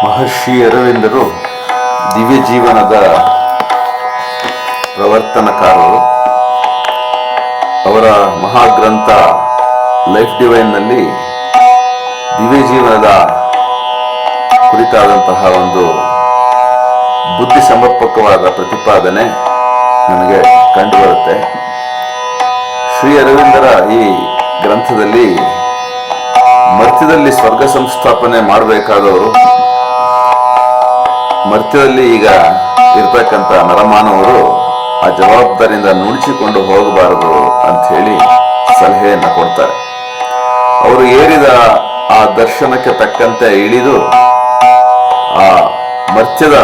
ಮಹರ್ಷಿ ಅರವಿಂದರು ದಿವ್ಯ ಜೀವನದ ಪ್ರವರ್ತನಕಾರರು. ಅವರ ಮಹಾಗ್ರಂಥ ಲೈಫ್ ಡಿವೈನ್ನಲ್ಲಿ ದಿವ್ಯ ಜೀವನದ ಕುರಿತಾದಂತಹ ಒಂದು ಬುದ್ಧಿ ಸಮರ್ಪಕವಾದ ಪ್ರತಿಪಾದನೆ ನಮಗೆ ಕಂಡುಬರುತ್ತೆ. ಶ್ರೀ ಅರವಿಂದರ ಈ ಗ್ರಂಥದಲ್ಲಿ ಮರ್ತ್ಯದಲ್ಲಿ ಸ್ವರ್ಗ ಸಂಸ್ಥಾಪನೆ ಮಾಡಬೇಕಾದವರು, ಮರ್ತ್ಯದಲ್ಲಿ ಈಗ ಇರ್ತಕ್ಕಂಥ ನರಮಾನವರು ಆ ಜವಾಬ್ದಾರಿಯಿಂದ ನುಣುಚಿಕೊಂಡು ಹೋಗಬಾರದು ಅಂತ ಹೇಳಿ ಸಲಹೆಯನ್ನು ಕೊಡ್ತಾರೆ. ಅವರು ಏರಿದ ಆ ದರ್ಶನಕ್ಕೆ ತಕ್ಕಂತೆ ಇಳಿದು ಆ ಮರ್ತ್ಯದ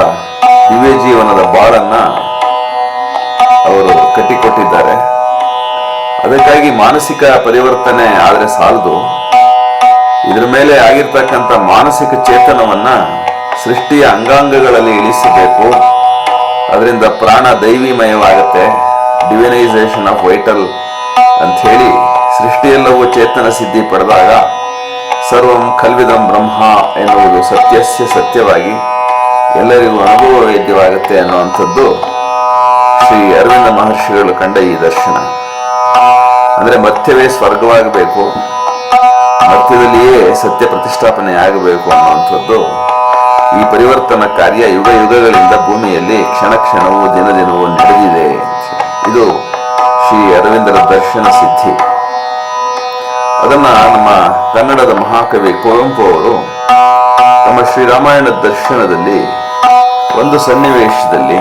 ದಿವ್ಯ ಜೀವನದ ಬಾಳನ್ನ ಅವರು ಕಟ್ಟಿಕೊಟ್ಟಿದ್ದಾರೆ. ಅದಕ್ಕಾಗಿ ಮಾನಸಿಕ ಪರಿವರ್ತನೆ ಆದರೆ ಸಾಲದು, ಇದರ ಮೇಲೆ ಆಗಿರ್ತಕ್ಕಂಥ ಮಾನಸಿಕ ಚೇತನವನ್ನ ಸೃಷ್ಟಿಯ ಅಂಗಾಂಗಗಳಲ್ಲಿ ಇಳಿಸಬೇಕು. ಅದರಿಂದ ಪ್ರಾಣ ದೈವಿಮಯವಾಗುತ್ತೆ, ಡಿವಿನೈಸೇಷನ್ ಆಫ್ ವೈಟಲ್ ಅಂತ ಹೇಳಿ ಸೃಷ್ಟಿಯೆಲ್ಲವೂ ಚೇತನ ಸಿದ್ಧಿ ಪಡೆದಾಗ ಸರ್ವಂ ಕಲ್ವಿದಂ ಬ್ರಹ್ಮ ಎನ್ನುವುದು ಸತ್ಯಸ್ಯ ಸತ್ಯವಾಗಿ ಎಲ್ಲರಿಗೂ ಅನುಭವ ವೇದ್ಯವಾಗುತ್ತೆ ಅನ್ನುವಂಥದ್ದು ಶ್ರೀ ಅರವಿಂದ ಮಹರ್ಷಿಗಳು ಕಂಡ ಈ ದರ್ಶನ. ಅಂದ್ರೆ ಮರ್ತ್ಯವೇ ಸ್ವರ್ಗವಾಗಬೇಕು, ಮರ್ತ್ಯದಲ್ಲಿಯೇ ಸತ್ಯ ಪ್ರತಿಷ್ಠಾಪನೆ ಆಗಬೇಕು ಅನ್ನುವಂಥದ್ದು ಈ ಪರಿವರ್ತನ ಕಾರ್ಯ ಯುಗ ಯುಗಗಳಿಂದ ಭೂಮಿಯಲ್ಲಿ ಕ್ಷಣ ಕ್ಷಣವೂ ದಿನ ದಿನವೂ ನಡೆದಿದೆ. ಇದು ಶ್ರೀ ಅರವಿಂದರ ದರ್ಶನ ಸಿದ್ಧಿ. ಅದನ್ನ ನಮ್ಮ ಕನ್ನಡದ ಮಹಾಕವಿ ಕುವೆಂಪು ಅವರು ನಮ್ಮ ಶ್ರೀರಾಮಾಯಣ ದರ್ಶನದಲ್ಲಿ ಒಂದು ಸನ್ನಿವೇಶದಲ್ಲಿ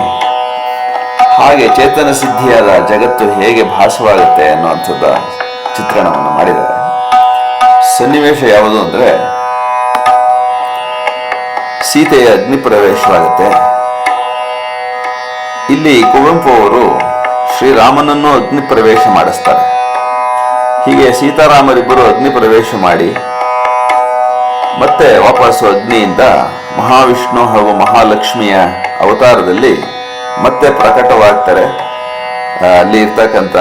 ಹಾಗೆ ಚೇತನ ಸಿದ್ಧಿಯಾದ ಜಗತ್ತು ಹೇಗೆ ಭಾಸವಾಗುತ್ತೆ ಅನ್ನುವಂಥದ್ದ ಚಿತ್ರಣವನ್ನು ಮಾಡಿದ್ದಾರೆ. ಸನ್ನಿವೇಶ ಯಾವುದು ಅಂದ್ರೆ, ಸೀತೆಯ ಅಗ್ನಿ ಪ್ರವೇಶವಾಗುತ್ತೆ. ಇಲ್ಲಿ ಕುವೆಂಪು ಅವರು ಶ್ರೀರಾಮನನ್ನು ಅಗ್ನಿ ಪ್ರವೇಶ ಮಾಡಿಸ್ತಾರೆ. ಹೀಗೆ ಸೀತಾರಾಮರಿಬ್ಬರು ಅಗ್ನಿ ಪ್ರವೇಶ ಮಾಡಿ ಮತ್ತೆ ವಾಪಸ್ಸು ಅಗ್ನಿಯಿಂದ ಮಹಾವಿಷ್ಣು ಹಾಗೂ ಮಹಾಲಕ್ಷ್ಮಿಯ ಅವತಾರದಲ್ಲಿ ಮತ್ತೆ ಪ್ರಕಟವಾಗ್ತಾರೆ. ಅಲ್ಲಿ ಇರ್ತಕ್ಕಂಥ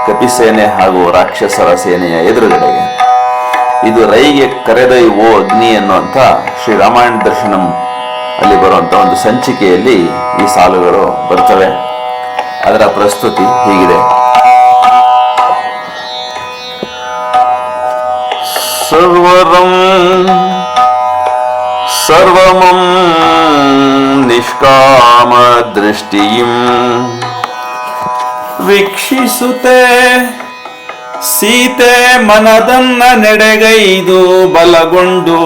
ಕಪಿಸೇನೆ ಹಾಗೂ ರಾಕ್ಷಸರ ಸೇನೆಯ ಎದುರುಗಡೆಗೆ. ಇದು ರೈಗೆ ಕರೆದೊಯ್ಯುವ ಅಗ್ನಿ ಅನ್ನುವಂಥ ಶ್ರೀರಾಮಾಯಣ ದರ್ಶನಂ ಅಲ್ಲಿ ಬರುವಂತ ಒಂದು ಸಂಚಿಕೆಯಲ್ಲಿ ಈ ಸಾಲುಗಳು ಬರ್ತವೆ. ಅದರ ಪ್ರಸ್ತುತಿ ಹೀಗಿದೆ. ಸರ್ವರಂ ಸರ್ವಮಂ ನಿಷ್ಕಾಮ ದೃಷ್ಟಿಯಂ ವೀಕ್ಷಿಸುತ್ತೆ ಸೀತೆ ಮನದನ್ನ ನೆಡೆಗೈದು ಬಲಗೊಂಡು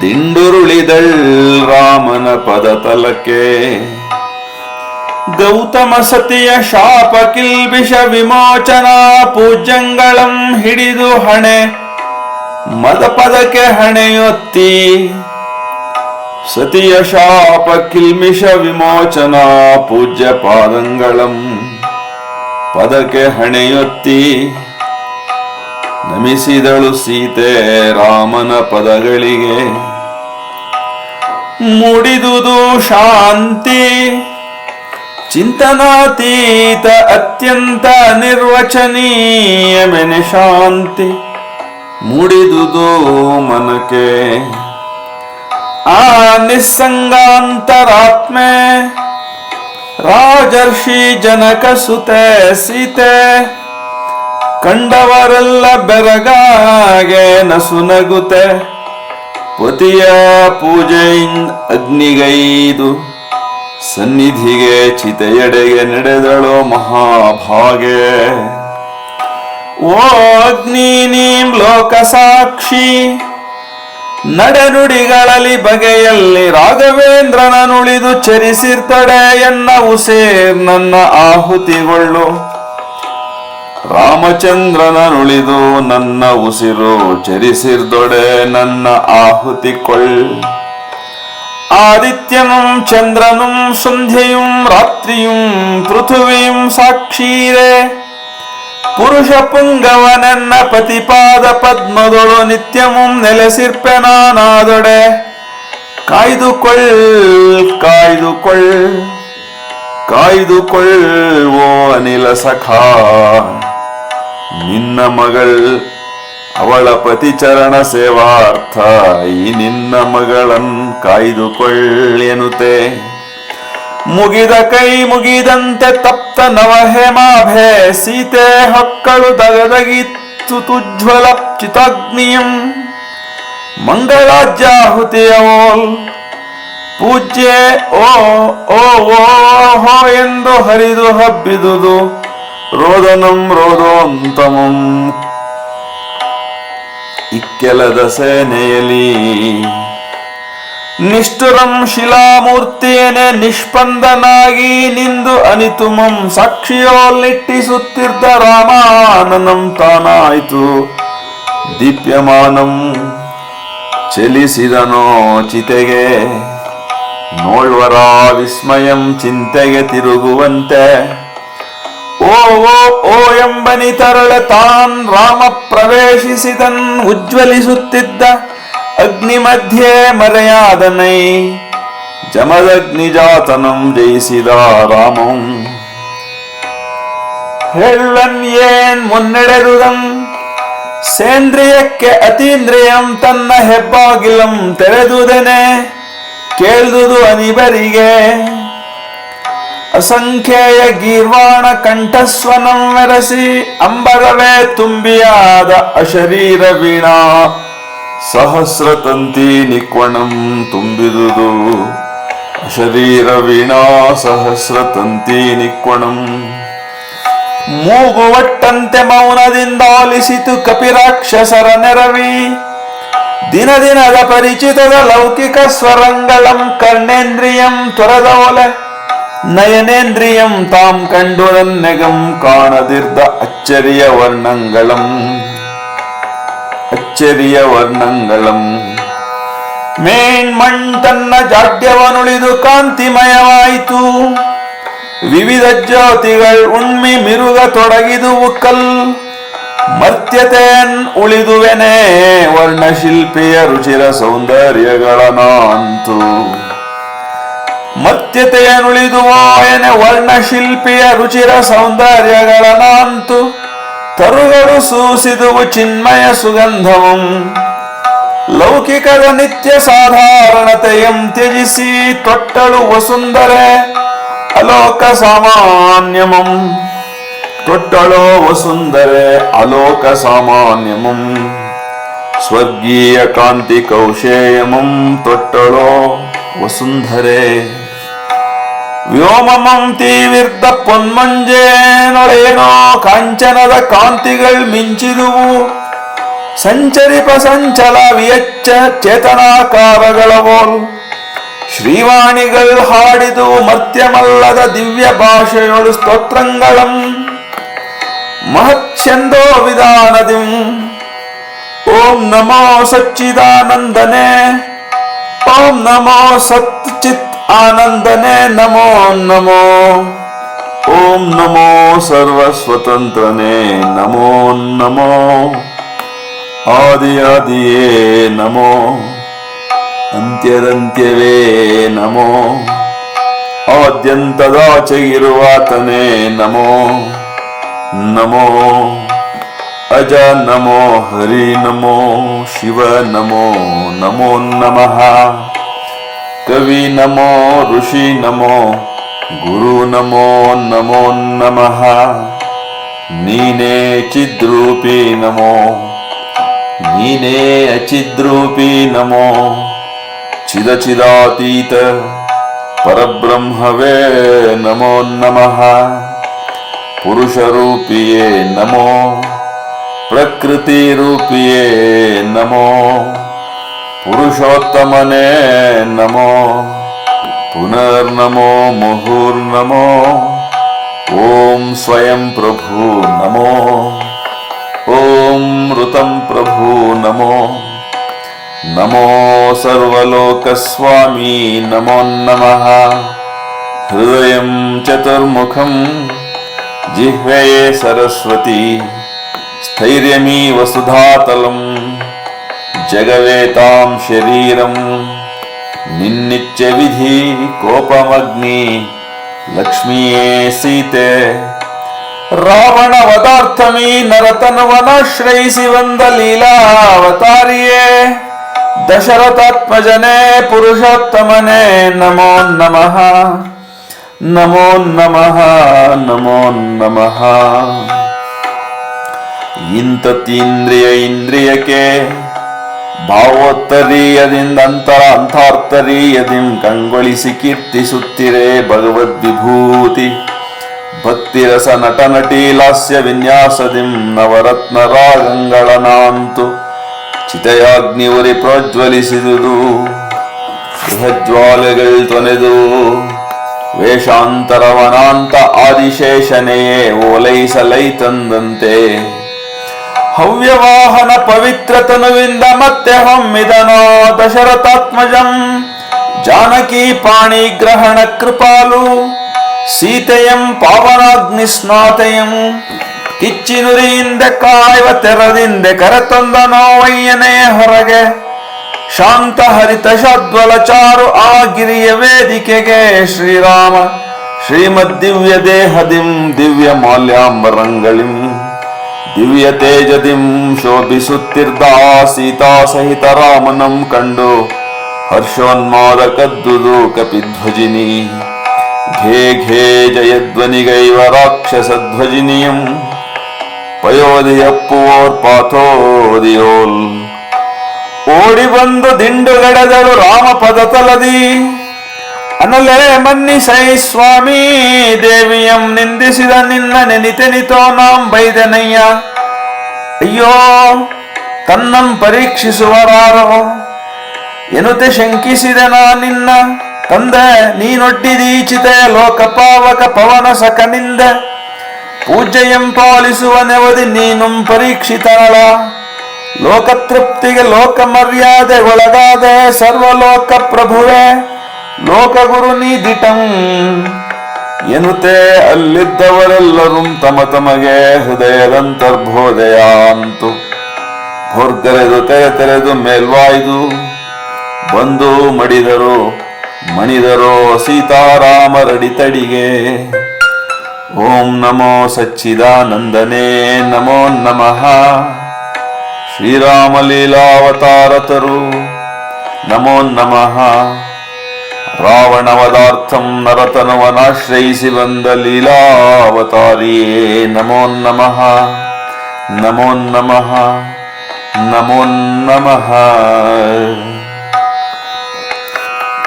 ದಿಂಡುರುಳಿದಳ್ ರಾಮನ ಪದತಲಕ್ಕೆ. ಗೌತಮ ಸತಿಯ ಶಾಪ ಕಿಲ್ಬಿಷ ವಿಮೋಚನಾ ಪೂಜ್ಯಂಗಳಂ ಹಿಡಿದು ಹಣೆ ಮದಪದಕ್ಕೆ ಹಣೆಯೊತ್ತಿ. ಸತಿಯ ಶಾಪ ಕಿಲ್ಮಿಷ ವಿಮೋಚನಾ ಪೂಜ್ಯ ಪಾದಂಗಳಂ ಪದಕ್ಕೆ ಹಣೆಯೊತ್ತಿ. ನಮಿಸಿದಳು ಸೀತೆ ರಾಮನ ಪದಗಳಿಗೆ. ಮೂಡಿದುದು ಶಾಂತಿ ಚಿಂತನಾತೀತ ಅತ್ಯಂತ ನಿರ್ವಚನೀಯ ಮೆನೆ ಶಾಂತಿ ಮೂಡಿದುದು ಮನಕ್ಕೆ. ಆ ನಿಸ್ಸಂಗಾಂತರಾತ್ಮೆ ರಾಜರ್ಷಿ ಜನಕ ಸುತೆ ಸೀತೆ ಕಂಡವರೆಲ್ಲ ಬೆರಗಾಗೆ ನಸುನಗುತೆ. ಪತಿಯ ಪೂಜೆಯಿಂದ ಅಗ್ನಿಗೈದು ಸನ್ನಿಧಿಗೆ ಚಿತೆಯಡೆಗೆ ನಡೆದಳು ಮಹಾಭಾಗೆ. ಓ ಅಗ್ನಿ ನೀಂ ಲೋಕ ಸಾಕ್ಷಿ ನಡೆನುಡಿಗಳಲ್ಲಿ ಬಗೆಯಲ್ಲಿ ರಾಘವೇಂದ್ರನ ನುಳಿದು ಚರಿಸಿರ್ತಡೆ ಎನ್ನ ಉಸೇರ್ ನನ್ನ ಆಹುತಿಗೊಳ್ಳು. ರಾಮಚಂದ್ರನ ನುಳಿದು ನನ್ನ ಉಸಿರು ಚರಿಸಿರ್ದೊಡೆ ನನ್ನ ಆಹುತಿಕೊಳ್ಳ್. ಆದಿತ್ಯಂ ಚಂದ್ರನುಂ ಸಂಧ್ಯೆಯುಂ ರಾತ್ರಿಯುಂ ಪೃಥುವೀಂ ಸಾಕ್ಷೀರೆ. ಪುರುಷ ಪುಂಗವನೆನ್ನ ಪತಿಪಾದ ಪದ್ಮದೊಳು ನಿತ್ಯಮುಂ ನೆಲೆಸಿರ್ಪೆ ನಾನಾದೊಡೆ. ಕಾಯ್ದುಕೊಳ್ಳ್ ಕಾಯ್ದುಕೊಳ್ಳ್ ಕಾಯ್ದುಕೊಳ್ಳ್ ಓ ಅನಿಲ ಸಖಾ. ನಿನ್ನ ಮಗಳ್ ಅವಳ ಪತಿಚರಣ ಸೇವಾರ್ಥ ಈ ನಿನ್ನ ಮಗಳನ್ ಕಾಯ್ದುಕೊಳ್ಳೆನುತೆ. ಮುಗಿದ ಕೈ ಮುಗಿದಂತೆ ತಪ್ತ ನವಹೇಮಾಭೆ ಸೀತೆ ಹೊಕ್ಕಳು ದಗದಗಿತ್ತು ತುಜ್ವಲ ಚಿತಾಗ್ನಿಯಂ. ಮಂಗಳಾಜ್ಯಾಹುತಿಯವೋಲ್ ಪೂಜ್ಯೆ ಓ ಓ ಓ ಹೋ ಎಂದು ಹರಿದು ಹಬ್ಬಿದುದು ರೋದನಂ ರೋದೋಂತಮಂ. ಇಕ್ಕೆಲದ ಸೇನೆಯಲಿ ನಿಷ್ಠುರಂ ಶಿಲಾಮೂರ್ತಿಯೇನೆ ನಿಷ್ಪಂದನಾಗಿ ನಿಂದು ಅನಿತುಮಂ ಸಾಕ್ಷಿಯೋಲ್ಲಿಟ್ಟಿಸುತ್ತಿದ್ದ ರಾಮಾನನಂ ತಾನಾಯ್ತು ದೀಪ್ಯಮಾನಂ. ಚಲಿಸಿದನೋ ಚಿತೆಗೆ ನೋಳ್ವರ ವಿಸ್ಮಯಂ ಚಿಂತೆಗೆ ತಿರುಗುವಂತೆ. ಓ ಓ ಓ ಎಂಬನಿ ತರಳೆ ತಾನ್ ರಾಮ ಪ್ರವೇಶಿಸಿದನ್ ಉಜ್ವಲಿಸುತ್ತಿದ್ದ ಅಗ್ನಿ ಮಧ್ಯೆ ಮರೆಯಾದನೈ. ಜಮದಗ್ನಿಜಾತನಂ ಜಯಿಸಿದ ರಾಮಂ ಹೇಳನ್ ಏನ್ ಮುನ್ನಡೆದುದಂ. ಸೇಂದ್ರಿಯಕ್ಕೆ ಅತೀಂದ್ರಿಯಂ ತನ್ನ ಹೆಬ್ಬಾಗಿಲಂ ತೆರೆದುದನೆ ಕೇಳ್ದುದು ಅನಿಬರಿಗೆ. ಅಸಂಖ್ಯೇಯ ಗೀರ್ವಾಣ ಕಂಠಸ್ವನಂ ಮೆರಸಿ ಅಂಬರವೇ ತುಂಬಿಯಾದ ಅಶರೀರ ವೀಣಾ ಸಹಸ್ರ ತಂತಿ ನಿಕ್ವಣಂ ತುಂಬಿದುದು. ಅಶರೀರ ವೀಣಾ ಸಹಸ್ರ ತಂತಿ ನಿಕ್ವಣಂ. ಮೂಗುವಟ್ಟಂತೆ ಮೌನದಿಂದ ಆಲಿಸಿತು ಕಪಿರಾಕ್ಷಸರ ನೆರವಿ. ದಿನ ದಿನದ ಪರಿಚಿತದ ಲೌಕಿಕ ಸ್ವರಂಗಳಂ ಕರ್ಣೇಂದ್ರಿಯಂ ತೊರೆದೋಲೆ ನಯನೇಂದ್ರಿಯಂ ತಾಂ ಕಂಡು ನನ್ನೆಗಂ ಕಾಣದಿರ್ದ ಅಚ್ಚರಿಯ ವರ್ಣಂಗಳಂ. ಅಚ್ಚರಿಯ ವರ್ಣಂಗಳಂ ಮೇಣ್ಮಣ್ ತನ್ನ ಜಾಡ್ಯವನುಳಿದು ಕಾಂತಿಮಯವಾಯಿತು. ವಿವಿಧ ಜ್ಯೋತಿಗಳು ಉಣ್ಮಿ ಮಿರುಗ ತೊಡಗಿದುವು ಕಲ್. ಮರ್ತ್ಯತೆಯನ್ ಉಳಿದುವೆನೆ ವರ್ಣಶಿಲ್ಪಿಯ ರುಚಿರ ಸೌಂದರ್ಯಗಳನಾಂತು. ಮರ್ತ್ಯತೆಯನುಳಿದುವೋ ಎನೆ ವರ್ಣಶಿಲ್ಪಿಯ ರುಚಿರ ಸೌಂದರ್ಯಗಳನಾಂತು. ತರುಗಳು ಸೂಸಿದುವು ಚಿನ್ಮಯ ಸುಗಂಧವಂ. ಲೌಕಿಕದ ನಿತ್ಯ ಸಾಧಾರಣತೆಯಂ ತ್ಯಜಿಸಿ ತೊಟ್ಟಳು ವಸುಂಧರೆ ಅಲೋಕ ಸಾಮಾನ್ಯಮಂ. ತೊಟ್ಟಳೋ ವಸುಂಧರೆ ಅಲೋಕ ಸಾಮಾನ್ಯಮಂ. ಸ್ವರ್ಗೀಯ ಕಾಂತಿ ಕೌಶೇಯಮಂ ತೊಟ್ಟಳೋ ವಸುಂಧರೆ. ವ್ಯೋಮಮಂ ತೀವಿರ್ದ ಪೊನ್ಮಂಜೇನೊಳೇನೋ ಕಾಂಚನದ ಕಾಂತಿಗಳು ಮಿಂಚಿದುವು. ಸಂಚರಿಪ ಸಂಚಲ ವಿಯಚ್ಚ ಚೇತನಾಕಾರಗಳವೋಲ್. ಶ್ರೀವಾಣಿಗಳು ಹಾಡಿದು ಮರ್ತ್ಯಮಲ್ಲದ ದಿವ್ಯ ಭಾಷೆಯೊಳು ಸ್ತೋತ್ರಂಗಳಂ. ಮಹತ್ಸಂದೋ ವಿಧಾನದಿಂ. ಓಂ ನಮೋ ಸಚ್ಚಿದಾನಂದನೆ. ಓಂ ನಮೋ ಸಚ್ಚಿತ್ ಆನಂದನೆ. ನಮೋ ನಮೋ. ಓಂ ನಮೋ ಸರ್ವಸ್ವತಂತ್ರನೇ. ನಮೋ ನಮೋ. ಆದಿಯಾದಿಯೇ ನಮೋ. ಅಂತ್ಯದಂತ್ಯವೇ ನಮೋ. ಆದ್ಯಂತದಾಚೆಗಿರುವಾತನೇ ನಮೋ ನಮೋ. ಅಜ ನಮೋ ಹರಿ ನಮೋ ಶಿವ ನಮೋ ನಮೋ ನಮಃ. ಕವಿ ನಮೋ ಋಷಿ ನಮೋ ಗುರು ನಮೋ ನಮೋ ನಮಃ. ನೀನೇ ಚಿದ್ರೂಪಿ ನಮೋ. ನೀನೇ ಅಚಿದ್ರೂಪಿ ನಮೋ. ಚಿದಚಿದಾತೀತ ಪರಬ್ರಹ್ಮವೇ ನಮೋ ನಮಃ. ಪುರುಷರೂಪಿಯೇ ನಮೋ. ಪ್ರಕೃತಿ ರೂಪಿಯೇ ನಮೋ. ಪುರುಷೋತ್ತಮನೇ ನಮೋ. ಪುನರ್ನಮೋ ಮುಹುರ್ನಮೋ. ಓಂ ಸ್ವಯಂ ಪ್ರಭು ನಮೋ. ಓಂ ಋತಂ ಪ್ರಭು ನಮೋ. ನಮೋ ಸರ್ವಲೋಕಸ್ವಾಮಿ ನಮೋ ನಮಃ. ಹೃದಯಂ ಚತುರ್ಮುಖಂ ಜಿಹ್ವೆಯೇ ಸರಸ್ವತಿ. ಸ್ಥೈರ್ಯಮೀ ವಸುಧಾತಲಂ ಜಗವೇತಾಂ ಶರೀರಂ. ನಿನ್ನಿಚ್ಛೆ ವಿಧಿ ಕೋಪಮಗ್ನಿ ಲಕ್ಷ್ಮಿಯೇ ಸೀತೆ. ರಾವಣ ವಧಾರ್ಥಮೀ ನರತನುವನಾಶ್ರಯಿಸಿ ಬಂದ ಲೀಲಾವತಾರಿಯೇ ದಶರಥಾತ್ಮಜನೇ ಪುರುಷೋತ್ತಮನೇ ನಮೋ ನಮಃ ನಮೋ ನಮಃ ನಮೋ ನಮಃ. ಇಂತತೀಂದ್ರಿಯ ಇಂದ್ರಿಯಕ್ಕೆ ಭಾವೋತ್ತರೀಯದಿಂದ ಅಂತಾರ್ಥರೀಯದಿಂ ಕಂಗೊಳಿಸಿ ಕೀರ್ತಿಸುತ್ತಿರೆ ಭಗವದ್ವಿಭೂತಿ ಭಕ್ತಿರಸ ನಟ ನಟಿ ಲಾಸ್ಯ ವಿನ್ಯಾಸದಿಂ ನವರತ್ನ ರಾಗಂಗಳನಾಂತು ಚಿತೆಯಾಗ್ನಿ ಉರಿ ಪ್ರೋಜ್ವಲಿಸಿದುದು ಗೃಹಜ್ವಾಲೆಗಳು ತೊನೆದು ವೇಷಾಂತರವನಾಂತ ಆದಿಶೇಷನೆಯೇ ಓಲೈಸಲೈ ತಂದಂತೆ ಹವ್ಯವಾಹನ ಪವಿತ್ರ ತನುವಿಂದ ಮತ್ತೆ ಹೊಮ್ಮಿದನೋ ದಶರಥಾತ್ಮಜಂ ಜಾನಕಿ ಪಾಣಿಗ್ರಹಣ ಕೃಪಾಲು ಸೀತೆಯಂ ಪಾವನಾಗ್ನಿ ಸ್ನಾತೆಯಂ ಕಿಚ್ಚಿನುರಿಯಿಂದ ಕಾಯುವ ತೆರದಿಂದೆ ಕರೆತಂದನೋ ವಯ್ಯನೆಯ ಹೊರಗೆ ಶಾಂತ ಹರಿತ ಶಾದ್ವಲ ಚಾರು ಆ ಗಿರಿಯ ವೇದಿಕೆಗೆ ಶ್ರೀರಾಮ ಶ್ರೀಮದ್ ದಿವ್ಯ ದೇಹದಿಂ ದಿವ್ಯ ಮಾಲ್ಯಾಂಬರಂಗಳಿಂ ದಿವ್ಯ ತೇಜದಿಂ ಶೋಭಿಸುತ್ತಿರ್ದ ಸೀತಾ ಸಹಿತ ರಾಮನಂ ಕಂಡು ಹರ್ಷೋನ್ಮಾದ ಕದ್ದುದು ಕಪಿಧ್ವಜಿನಿ ಘೇ ಘೇ ಜಯಧ್ವನಿಗೈವ ರಾಕ್ಷಸಧ್ವಜಿನಿಯಂ ಪಯೋಧಿಯಪ್ಪುವೋರ್ ಪಾಥೋದಿಯೋಲ್ ಓಡಿ ಬಂದು ದಿಂಡುಗಡೆದಳು ರಾಮ ಪದತಲದಿ ಅನಲೇ ಮನ್ನಿಸೈ ಸ್ವಾಮಿ ದೇವಿಯಂ ನಿಂದಿಸಿದ ನಿನ್ನ ನೆನಿತೆನಿತೋ ನಾಂ ಬೈದನಯ್ಯ ಅಯ್ಯೋ ತನ್ನಂ ಪರೀಕ್ಷಿಸುವರಾರೋ ಎನ್ನುತ್ತೆ ಶಂಕಿಸಿದೆ ನಾ ನಿನ್ನ ತಂದೆ ನೀನೊಡ್ಡಿದೀಚಿತೆ ಲೋಕಪಾವಕ ಪವನ ಸಕನಿಂದ ಪೂಜ್ಯಯಂ ಪಾಲಿಸುವ ನೆವದಿ ನೀನುಂ ಪರೀಕ್ಷಿತನಳ ಲೋಕತೃಪ್ತಿಗೆ ಲೋಕ ಮರ್ಯಾದೆಗೊಳಗಾದೆ ಸರ್ವಲೋಕ ಪ್ರಭುವೆ ಲೋಕಗುರು ನೀದಿಟಂ ಎನ್ನುತ್ತೆ ಅಲ್ಲಿದ್ದವರೆಲ್ಲರೂ ತಮ ತಮಗೆ ಹೃದಯದಂತರ್ಬೋಧೆಯಾಂತು ಭೋರ್ಗರೆದು ತೆರೆದು ಮೇಲ್ವಾಯ್ದು ಬಂದು ಮಣಿದರು ಸೀತಾರಾಮರಡಿತಡಿಗೆ. ಓಂ ನಮೋ ಸಚ್ಚಿದಾನಂದನೇ ನಮೋ ನಮಃ ಶ್ರೀರಾಮಲೀಲಾವತಾರತರು ನಮೋ ನಮಃ. ರಾವಣವಧಾರ್ಥಂ ನರತನುವನಾಶ್ರಯಿಸಿ ಬಂದ ಲೀಲಾವತಾರಿಯೇ ನಮೋ ನಮಃ ನಮೋ ನಮಃ ನಮೋ ನಮಃ.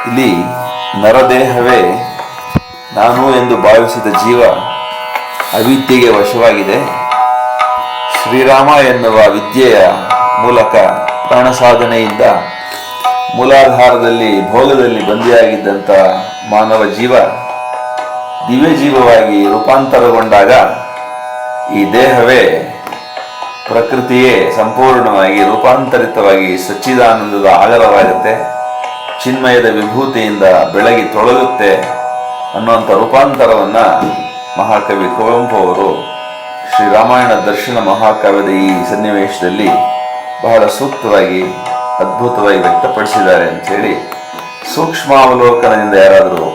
ಇಲ್ಲಿ ನರದೇಹವೇ ನಾನು ಎಂದು ಭಾವಿಸಿದ ಜೀವ ಅವಿದ್ಯೆಗೆ ವಶವಾಗಿದೆ. ಶ್ರೀರಾಮ ಎನ್ನುವ ವಿದ್ಯೆಯ ಮೂಲಕ ಪ್ರಾಣ ಸಾಧನೆಯಿಂದ ಮೂಲಾಧಾರದಲ್ಲಿ ಭೋಗದಲ್ಲಿ ಬಂದಿಯಾಗಿದ್ದಂಥ ಮಾನವ ಜೀವ ದಿವ್ಯ ಜೀವವಾಗಿ ರೂಪಾಂತರಗೊಂಡಾಗ ಈ ದೇಹವೇ ಪ್ರಕೃತಿಯೇ ಸಂಪೂರ್ಣವಾಗಿ ರೂಪಾಂತರಿತವಾಗಿ ಸಚ್ಚಿದಾನಂದದ ಆಗರವಾಗುತ್ತೆ, ಚಿನ್ಮಯದ ವಿಭೂತಿಯಿಂದ ಬೆಳಗಿ ತೊಳಗುತ್ತೆ ಅನ್ನುವಂಥ ರೂಪಾಂತರವನ್ನ ಮಹಾಕವಿ ಕುವೆಂಪು ಅವರು ಶ್ರೀರಾಮಾಯಣ ದರ್ಶನ ಮಹಾಕಾವ್ಯದ ಈ ಸನ್ನಿವೇಶದಲ್ಲಿ ಬಹಳ ಸೂಕ್ತವಾಗಿ ಅದ್ಭುತವಾಗಿ ವ್ಯಕ್ತಪಡಿಸಿದ್ದಾರೆ ಅಂಥೇಳಿ ಸೂಕ್ಷ್ಮಾವಲೋಕನದಿಂದ ಯಾರಾದರೂ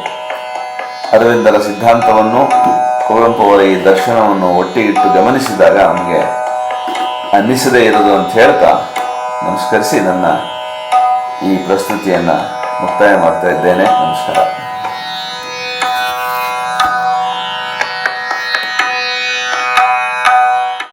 ಅರವಿಂದರ ಸಿದ್ಧಾಂತವನ್ನು ಕುವೆಂಪು ಅವರ ಈ ದರ್ಶನವನ್ನು ಒಟ್ಟಿಗಿಟ್ಟು ಗಮನಿಸಿದಾಗ ನಮಗೆ ಅನ್ನಿಸದೇ ಇರೋದು ಅಂತ ಹೇಳ್ತಾ ನಮಸ್ಕರಿಸಿ ನನ್ನ ಈ ಪ್ರಸ್ತುತಿಯನ್ನು ಮುಕ್ತಾಯ ಮಾಡ್ತಾ ಇದ್ದೇನೆ. ನಮಸ್ಕಾರ.